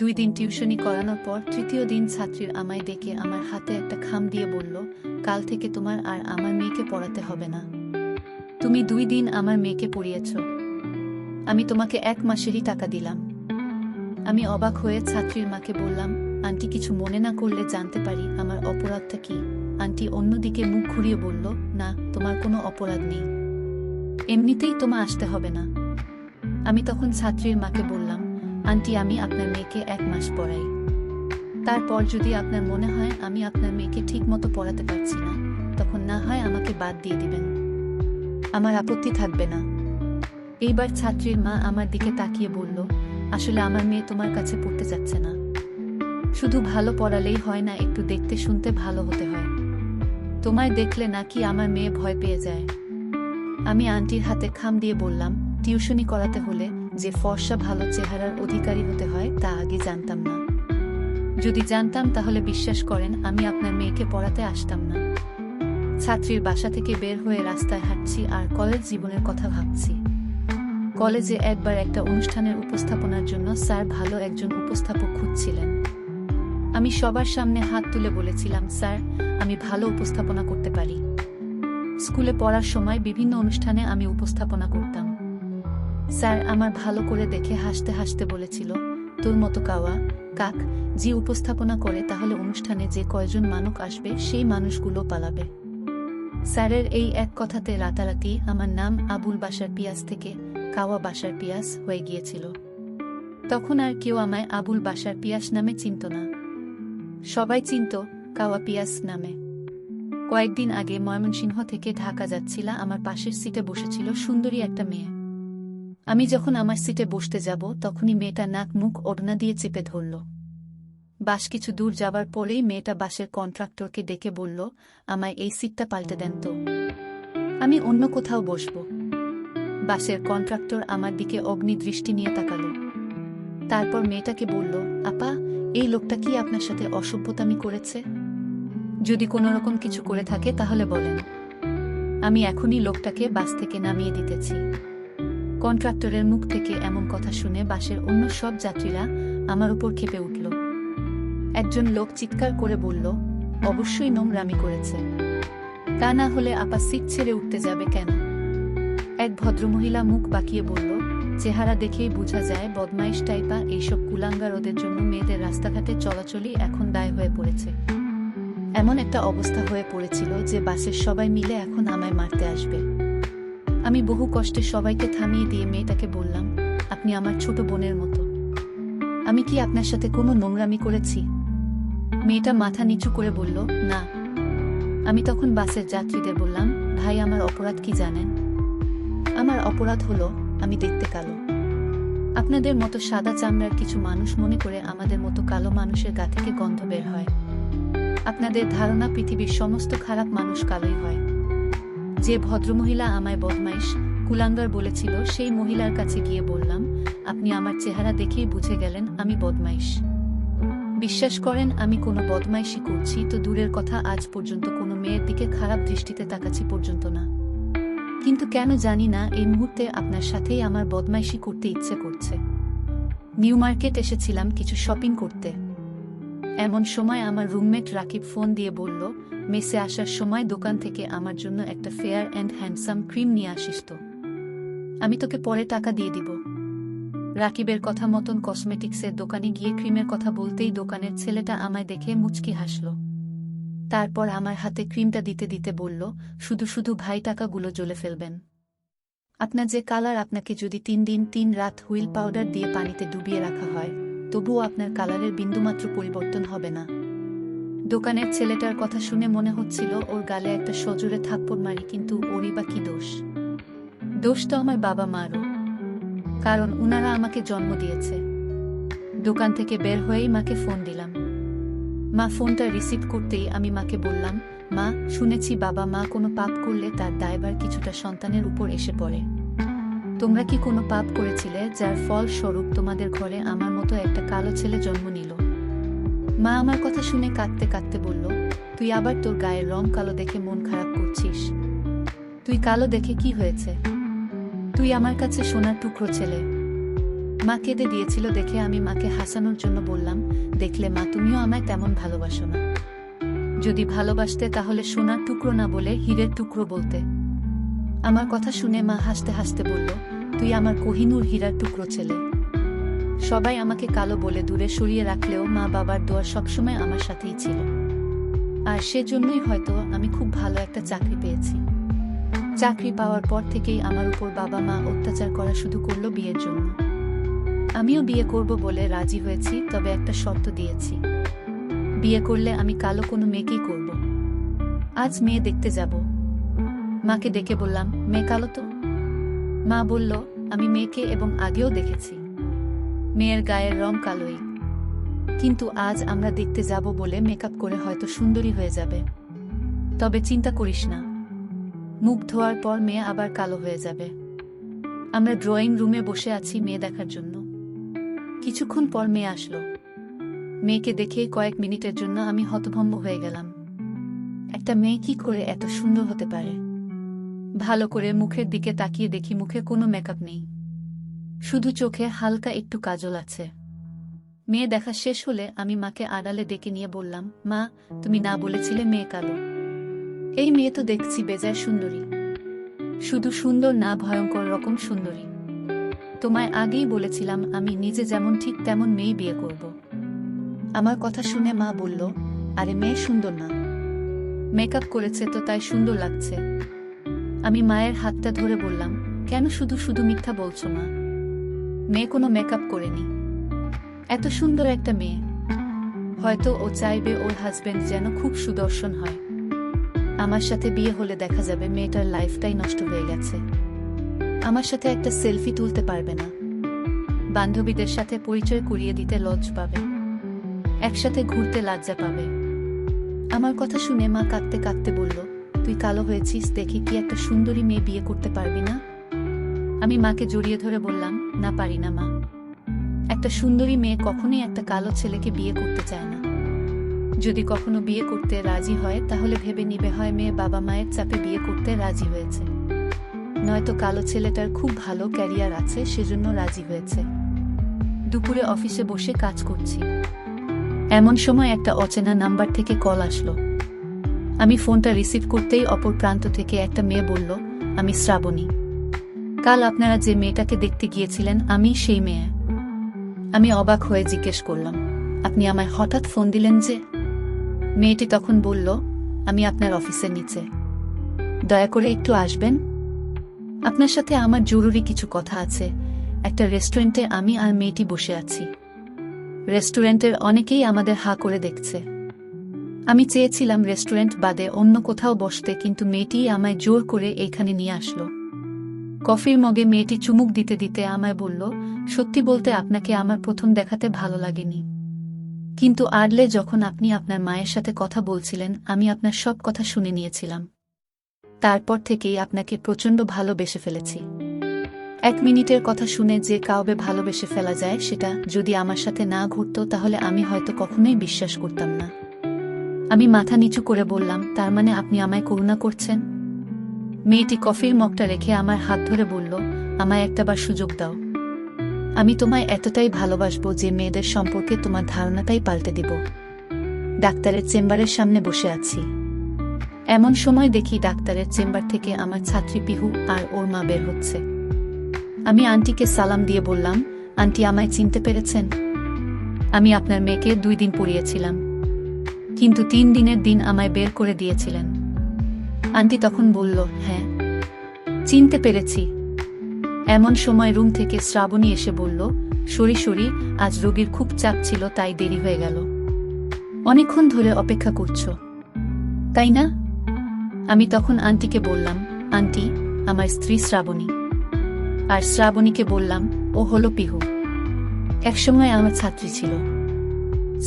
2 দিন টিউশনি করানোর পর তৃতীয় দিন ছাত্রীর আমায় ডেকে আমার হাতে একটা খাম দিয়ে বলল, কাল থেকে তোমার আর আমার মেয়েকে পড়াতে হবে না। তুমি 2 দিন আমার মেয়েকে পড়িয়েছ, আমি তোমাকে 1 মাসেরই টাকা দিলাম। আমি অবাক হয়ে ছাত্রীর মাকে বললাম, আন্টি কিছু মনে না করলে জানতে পারি আমার অপরাধটা কি? আন্টি অন্যদিকে মুখ ঘুরিয়ে বলল, না, তোমার কোনো অপরাধ নেই, এমনিতেই তোমার আসতে হবে না। আমি তখন ছাত্রীর মাকে বললাম, আন্টি আমি আপনার মেয়েকে 1 মাস পড়াই, তারপর যদি আপনার মনে হয় আমি আপনার মেয়েকে ঠিক মতো পড়াতে পারছি না, তখন না হয় আমাকে বাদ দিয়ে দিবেন, আমার আপত্তি থাকবে না। এইবার ছাত্রীর মা আমার দিকে তাকিয়ে বলল, আসলে আমার মেয়ে তোমার কাছে পড়তে যাচ্ছে না, শুধু ভালো পড়ালেই হয় না, একটু দেখতে শুনতে ভালো হতে হয়। তোমায় দেখলে নাকি আমার মেয়ে ভয় পেয়ে যায়। আমি আন্টির হাতে খাম দিয়ে বললাম, টিউশনি করাতে হলে যে ফর্সা ভালো চেহারার অধিকারী হতে হয় তা আগে জানতাম না। যদি জানতাম তাহলে বিশ্বাস করেন আমি আপনার মেয়েকে পড়াতে আসতাম না। ছাত্রীর বাসা থেকে বের হয়ে রাস্তায় হাঁটছি আর কলেজ জীবনের কথা ভাবছি। কলেজে একবার একটা অনুষ্ঠানের উপস্থাপনার জন্য স্যার ভালো একজন উপস্থাপক খুঁজছিলেন। আমি সবার সামনে হাত তুলে বলেছিলাম, স্যার আমি ভালো উপস্থাপনা করতে পারি। স্কুলে পড়ার সময় বিভিন্ন অনুষ্ঠানে আমি উপস্থাপনা করতাম। স্যার আমার ভালো করে দেখে হাসতে হাসতে বলেছিল, তোর মতো কাক যে উপস্থাপনা করে তাহলে অনুষ্ঠানে যে কয়জন মানুষ আসবে সেই মানুষগুলো পালাবে। স্যারের এই এক কথাতে রাতারাতি আমার নাম আবুল বাশার পিয়াস থেকে কাওয়া বাশার পিয়াস হয়ে গিয়েছিল। তখন আর কেউ আমায় আবুল বাশার পিয়াস নামে চিনত না, সবাই চিনত কাওয়া পিয়াস নামে। কয়েকদিন আগে ময়মনসিংহ থেকে ঢাকা যাচ্ছিল, আমার পাশের সিটে বসেছিল সুন্দরী একটা মেয়ে। আমি যখন আমার সিটে বসতে যাব তখনই মেয়েটা নাক মুখ ওড়না দিয়ে চেপে ধরল। বাস কিছু দূর যাবার পরেই মেয়েটা বাসের কন্ট্রাক্টরকে ডেকে বলল, আমায় এই সিটটা পাল্টে দেন তো, আমি অন্য কোথাও বসব। বাসের কন্ট্রাক্টর আমার দিকে অগ্নি দৃষ্টি নিয়ে তাকালো, তারপর মেয়েটাকে বলল, আপা এই লোকটা কি আপনার সাথে অসভ্যতামি করেছে? যদি কোনোরকম কিছু করে থাকে তাহলে বলেন, আমি এখনই লোকটাকে বাস থেকে নামিয়ে দিতেছি। কন্ট্রাক্টরের মুখ থেকে এমন কথা শুনে বাসের অন্য সব যাত্রীরা আমার উপর ক্ষেপে উঠল। একজন লোক চিৎকার করে বলল, অবশ্যই নোংরামি করেছে, তা না হলে আপা সিট ছেড়ে উঠতে যাবে কেন? এক ভদ্রমহিলা মুখ বাঁকিয়ে বলল, চেহারা দেখেই বোঝা যায় বদমাইশ টাইপা, এইসব কুলাঙ্গার ওদের জন্য মেয়েদের রাস্তাঘাটে চলাচলই এখন দায় হয়ে পড়েছে। এমন একটা অবস্থা হয়ে পড়েছিল যে বাসের সবাই মিলে এখন আমায় মারতে আসবে। আমি বহু কষ্টে সবাইকে থামিয়ে দিয়ে মেয়েটাকে বললাম, আপনি আমার ছোট বোনের মতো, আমি কি আপনার সাথে কোনো নোংরামি করেছি? মেয়েটা মাথা নিচু করে বলল, না। আমি তখন বাসের যাত্রীদের বললাম, ভাই আমার অপরাধ কি জানেন? আমার অপরাধ হলো আমি দেখতে কালো। আপনাদের মতো সাদা চামড়ার কিছু মানুষ মনে করে আমাদের মতো কালো মানুষের গা থেকে গন্ধ বের হয়। আপনাদের ধারণা পৃথিবীর সমস্ত খারাপ মানুষ কালোই হয়। যে ভদ্রমহিলা আমায় বদমাইশ কুলাঙ্গার বলেছিল সেই মহিলার কাছে গিয়ে বললাম, আপনি আমার চেহারা দেখেই বুঝে গেলেন আমি বদমাইশ। বিশ্বাস করেন আমি কোনো বদমাইশি করছি তো দূরের কথা, আজ পর্যন্ত কোনো মেয়ের দিকে খারাপ দৃষ্টিতে তাকাচ্ছি পর্যন্ত না। কিন্তু কেন জানি না এই মুহূর্তে আপনার সাথেই আমার বদমাইশি করতে ইচ্ছে করছে। নিউ মার্কেট এসেছিলাম কিছু শপিং করতে। এমন সময় আমার রুমমেট রাকিব ফোন দিয়ে বলল, মেসে আসার সময় দোকান থেকে আমার জন্য একটা ফেয়ার অ্যান্ড হ্যান্ডসাম ক্রিম নিয়ে আসিস তো, আমি তোকে পরে টাকা দিয়ে দিব। রাকিবের কথা মতন কসমেটিক্সের দোকানে গিয়ে ক্রিমের কথা বলতেই দোকানের ছেলেটা আমায় দেখে মুচকি হাসল। তারপর আমার হাতে ক্রিমটা দিতে দিতে বলল, শুধু শুধু ভাই টাকাগুলো জ্বলে ফেলবেন। আপনার যে কালার, আপনাকে যদি 3 দিন 3 রাত হুইল পাউডার দিয়ে পানিতে ডুবিয়ে রাখা হয় তবুও আপনার কালারের বিন্দুমাত্র পরিবর্তন হবে না। দোকানের ছেলেটার কথা শুনে মনে হচ্ছিল ওর গালে একটা সজোরে থাপ্পড় মারি, কিন্তু ওরই বা কি দোষ? দোষ তো আমার বাবা মারও, কারণ উনারা আমাকে জন্ম দিয়েছে। দোকান থেকে বের হয়েই মাকে ফোন দিলাম। মা ফোনটা রিসিভ করতেই আমি মাকে বললাম, মা শুনেছি বাবা মা কোনো পাপ করলে তার দায়ভার কিছুটা সন্তানের উপর এসে পড়ে। তোমরা কি কোনো পাপ করেছিলে যার ফল স্বরূপ তোমাদের ঘরে আমার মতো একটা কালো ছেলে জন্ম নিল? মা আমার কথা শুনে কাঁদতে কাঁদতে বলল, তুই আবার তোর গায়ের রং কালো দেখে মন খারাপ করছিস? তুই কালো দেখে কি হয়েছে? তুই আমার কাছে সোনার টুকরো ছেলে। মা কেঁদে দিয়েছিল দেখে আমি মাকে হাসানোর জন্য বললাম, দেখলে মা, তুমিও আমায় তেমন ভালোবাসো না। যদি ভালোবাসতে তাহলে সোনার টুকরো না বলে হীরের টুকরো বলতে। আমার কথা শুনে মা হাসতে হাসতে বলল, তুই আমার কোহিনূর হীরার টুকরো ছেলে। সবাই আমাকে কালো বলে দূরে সরিয়ে রাখলেও মা বাবার দোয়া সবসময় আমার সাথেই ছিল। আর সেজন্যই হয়তো আমি খুব ভালো একটা চাকরি পেয়েছি। চাকরি পাওয়ার পর থেকেই আমার উপর বাবা মা অত্যাচার করা শুরু করলো বিয়ের জন্য। আমিও বিয়ে করব বলে রাজি হয়েছি, তবে একটা শর্ত দিয়েছি। বিয়ে করলে আমি কালো কোনো মেয়েকেই করব। আজ মেয়ে দেখতে যাব। মাকে ডেকে বললাম, মেয়ে কালো তো? মা বলল, আমি মেয়েকে এবং আগেও দেখেছি, মেয়ের গায়ের রং কালোই, কিন্তু আজ আমরা দেখতে যাব বলে মেকআপ করে হয়তো সুন্দরী হয়ে যাবে। তবে চিন্তা করিস না, মুখ ধোয়ার পর মেয়ে আবার কালো হয়ে যাবে। আমরা ড্রয়িং রুমে বসে আছি মেয়ে দেখার জন্য। কিছুক্ষণ পর মেয়ে আসলো। মেয়েকে দেখে কয়েক মিনিটের জন্য আমি হতভম্ব হয়ে গেলাম। একটা মেয়ে কি করে এত সুন্দর হতে পারে? ভালো করে মুখের দিকে তাকিয়ে দেখি মুখে কোনো মেকআপ নেই, শুধু চোখে হালকা একটু কাজল আছে। মেয়ে দেখা শেষ হলে আমি মাকে আড়ালে ডেকে নিয়ে বললাম, মা, তুমি না বলেছিলে মেয়ে কালো? এই মেয়ে তো দেখছি বেজায় সুন্দরী। শুধু সুন্দর না, ভয়ঙ্কর রকম সুন্দরী। তোমায় আগেই বলেছিলাম আমি নিজে যেমন ঠিক তেমন মেয়ে বিয়ে করব। আমার কথা শুনে মা বলল, আরে মেয়ে সুন্দর না, মেকআপ করেছে তো তাই সুন্দর লাগছে। আমি মায়ের হাতটা ধরে বললাম, কেন শুধু শুধু মিথ্যা বলছো মা? মেয়ে কোনো মেকআপ করেনি। এত সুন্দর একটা মেয়ে, হয়তো ও চাইবে ওর হাজবেন্ড যেন খুব সুদর্শন হয়। আমার সাথে বিয়ে হলে দেখা যাবে মেয়েটার লাইফটাই নষ্ট হয়ে গেছে। আমার সাথে একটা সেলফি তুলতে পারবে না, বান্ধবীদের সাথে পরিচয় করিয়ে দিতে লজ্জা পাবে, একসাথে ঘুরতে লজ্জা পাবে। আমার কথা শুনে মা কাঁদতে কাঁদতে বলল, তুই কালো হয়েছিস দেখে কি একটা সুন্দরী মেয়ে বিয়ে করতে পারবি না? আমি মাকে জড়িয়ে ধরে বললাম, না, পারি না মা। একটা সুন্দরী মেয়ে কখনোই একটা কালো ছেলেকে বিয়ে করতে চায় না। যদি কখনো বিয়ে করতে রাজি হয় তাহলে ভেবে নিবে হয় মেয়ে বাবা মায়ের চাপে বিয়ে করতে রাজি হয়েছে, নয়তো কালো ছেলেটার খুব ভালো ক্যারিয়ার আছে সেজন্য রাজি হয়েছে। দুপুরে অফিসে বসে কাজ করছি, এমন সময় একটা অচেনা নাম্বার থেকে কল আসলো। আমি ফোনটা রিসিভ করতেই অপর প্রান্ত থেকে একটা মেয়ে বলল, আমি শ্রাবণী। কাল আপনারা যে মেয়েটাকে দেখতে গিয়েছিলেন আমি সেই মেয়ে। আমি অবাক হয়ে জিজ্ঞেস করলাম, আপনি আমায় হঠাৎ ফোন দিলেন যে? মেয়েটি তখন বলল, আমি আপনার অফিসের নিচে, দয়া করে একটু আসবেন। আপনার সাথে আমার জরুরি কিছু কথা আছে। একটা রেস্টুরেন্টে আমি আর মেয়েটি বসে আছি। রেস্টুরেন্টের অনেকেই আমাদের হা করে দেখছে। আমি চেয়েছিলাম রেস্টুরেন্ট বাদে অন্য কোথাও বসতে, কিন্তু মেয়েটি আমায় জোর করে এইখানে নিয়ে আসলো। কফির মগে মেয়েটি চুমুক দিতে দিতে আমায় বলল, সত্যি বলতে আপনাকে আমার প্রথম দেখাতে ভালো লাগেনি, কিন্তু আড়লে যখন আপনি আপনার মায়ের সাথে কথা বলছিলেন আমি আপনার সব কথা শুনে নিয়েছিলাম। তারপর থেকেই আপনাকে প্রচণ্ড ভালোবেসে ফেলেছি। 1 মিনিটের কথা শুনে যে কাউকে ভালোবেসে ফেলা যায় সেটা যদি আমার সাথে না ঘটতো তাহলে আমি হয়তো কখনোই বিশ্বাস করতাম না। আমি মাথা নিচু করে বললাম, তার মানে আপনি আমায় করুণা করছেন? মেয়েটি কফির মগটা রেখে আমার হাত ধরে বলল, আমায় একটাবার সুযোগ দাও। আমি তোমায় এতটাই ভালোবাসবো যে মেয়েদের সম্পর্কে তোমার ধারণাটাই পাল্টে দিব। ডাক্তারের চেম্বারের সামনে বসে আছি, এমন সময় দেখি ডাক্তারের চেম্বার থেকে আমার ছাত্রী পিহু আর ওর মা বের হচ্ছে। আমি আন্টিকে সালাম দিয়ে বললাম, আন্টি আমায় চিনতে পেরেছেন? আমি আপনার মেয়েকে 2 দিন পড়িয়েছিলাম, কিন্তু 3 দিনের দিন আমায় বের করে দিয়েছিলেন। আন্টি তখন বলল, হ্যাঁ, চিনতে পেরেছি। এমন সময় রুম থেকে শ্রাবণী এসে বলল, সরি সরি, আজ রোগীর খুব চাপ ছিল তাই দেরি হয়ে গেল। অনেকক্ষণ ধরে অপেক্ষা করছো, তাই না? আমি তখন আন্টিকে বললাম, আন্টি, আমার স্ত্রী শ্রাবণী। আর শ্রাবণীকে বললাম, ও হলো পিহু, একসময় আমার ছাত্রী ছিল।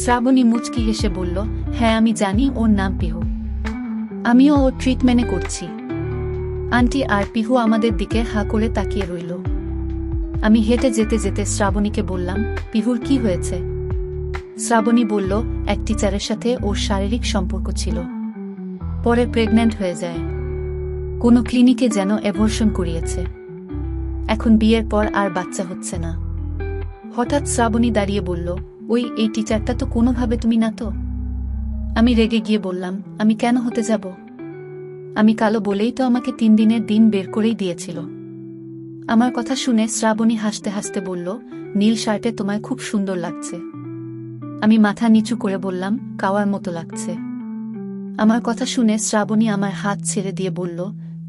শ্রাবণী মুচকি হেসে বলল, হ্যাঁ আমি জানি ওর নাম পিহু, আমিও ওর ট্রিটমেন্টে করছি। আন্টি আর পিহু আমাদের দিকে হা করে তাকিয়ে রইল। আমি হেঁটে যেতে যেতে শ্রাবণীকে বললাম, পিহুর কি হয়েছে? শ্রাবণী বলল, এক টিচারের সাথে ওর শারীরিক সম্পর্ক ছিল, পরে প্রেগন্যান্ট হয়ে যায়। কোনো ক্লিনিকে যেন অ্যাবর্শন করিয়েছে, এখন বিয়ের পর আর বাচ্চা হচ্ছে না। হঠাৎ শ্রাবণী দাঁড়িয়ে বলল, ওই এই টিচারটা তো কোনোভাবে তুমি না তো? আমি রেগে গিয়ে বললাম, আমি কেন হতে যাব? আমি কালো বলেই তো আমাকে 3 দিনের দিন বের করেই দিয়েছিল। আমার কথা শুনে শ্রাবণী হাসতে হাসতে বলল, নীল শার্টে তোমায় খুব সুন্দর লাগছে। আমি মাথা নিচু করে বললাম, কাওয়ার মতো লাগছে। আমার কথা শুনে শ্রাবণী আমার হাত ছেড়ে দিয়ে বলল,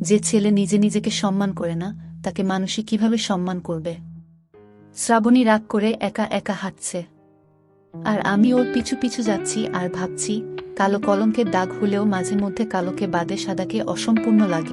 যে ছেলে নিজে নিজেকে সম্মান করে না, তাকে মানুষই কিভাবে সম্মান করবে? শ্রাবণী রাগ করে একা একা হাঁটছে, আর আমি ওর পিছু পিছু যাচ্ছি আর ভাবছি, কালো কলঙ্কের দাগ হলেও মাঝে মধ্যে কালোকে বাদে সাদাকে অসম্পূর্ণ লাগে।